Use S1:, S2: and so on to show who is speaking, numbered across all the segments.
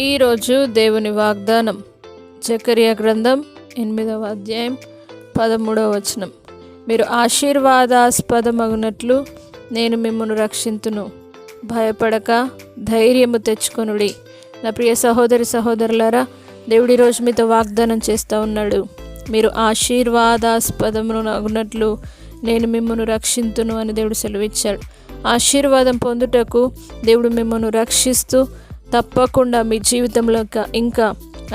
S1: ఈరోజు దేవుని వాగ్దానం జకర్యా గ్రంథం 8వ అధ్యాయం 13వ వచనం. మీరు ఆశీర్వాదాస్పదమగునట్లు నేను మిమ్మల్ని రక్షింతును, భయపడక ధైర్యము తెచ్చుకొనుడి. నా ప్రియ సహోదరి సహోదరులారా, దేవుడి రోజు మీతో వాగ్దానం చేస్తూ ఉన్నాడు. మీరు ఆశీర్వాదాస్పదమునగునట్లు నేను మిమ్మల్ని రక్షింతును అని దేవుడు సెలవిచ్చాడు. ఆశీర్వాదం పొందుటకు దేవుడు మిమ్మల్ని రక్షిస్తూ తప్పకుండా మీ జీవితంలో ఇంకా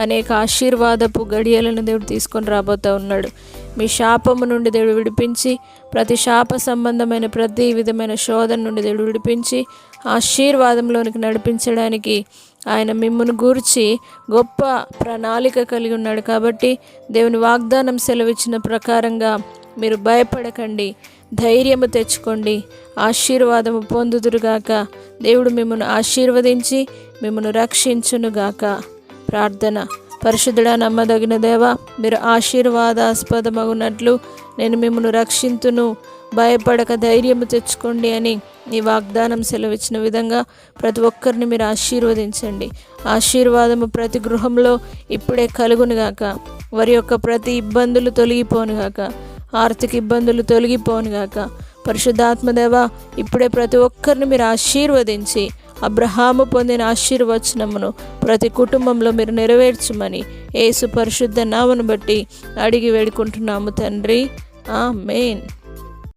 S1: అనేక ఆశీర్వాదపు గడియలను దేవుడు తీసుకొని రాబోతూ ఉన్నాడు. మీ శాపము నుండి దేవుడు విడిపించి, ప్రతి శాప సంబంధమైన ప్రతి విధమైన శోధన నుండి దేవుడు విడిపించి ఆశీర్వాదంలోనికి నడిపించడానికి ఆయన మిమ్మును గూర్చి గొప్ప ప్రణాళిక కలిగి ఉన్నాడు. కాబట్టి దేవుని వాగ్దానం సెలవిచ్చిన ప్రకారంగా మీరు భయపడకండి, ధైర్యము తెచ్చుకోండి, ఆశీర్వాదము పొందుదురుగాక. దేవుడు మిమ్మల్ని ఆశీర్వదించి మిమ్మల్ని రక్షించునుగాక. ప్రార్థన. పరిశుద్ధుడా, నమ్మదగిన దేవా, మీరు ఆశీర్వాదాస్పదమగునట్లు నేను మిమ్మల్ని రక్షింతును, భయపడక ధైర్యము తెచ్చుకోండి అని ఈ వాగ్దానం సెలవిచ్చిన విధంగా ప్రతి ఒక్కరిని మీరు ఆశీర్వదించండి. ఆశీర్వాదము ప్రతి గృహంలో ఇప్పుడే కలుగునుగాక. వారి యొక్క ప్రతి ఇబ్బందులు తొలగిపోనుగాక, ఆర్థిక ఇబ్బందులు తొలగిపోనుగాక. పరిశుద్ధాత్మదేవ, ఇప్పుడే ప్రతి ఒక్కరిని మీరు ఆశీర్వదించి అబ్రహాము పొందిన ఆశీర్వచనమును ప్రతి కుటుంబంలో మీరు నెరవేర్చమని యేసు పరిశుద్ధ నామమును బట్టి అడిగి వేడుకుంటున్నాము తండ్రి. ఆమేన్.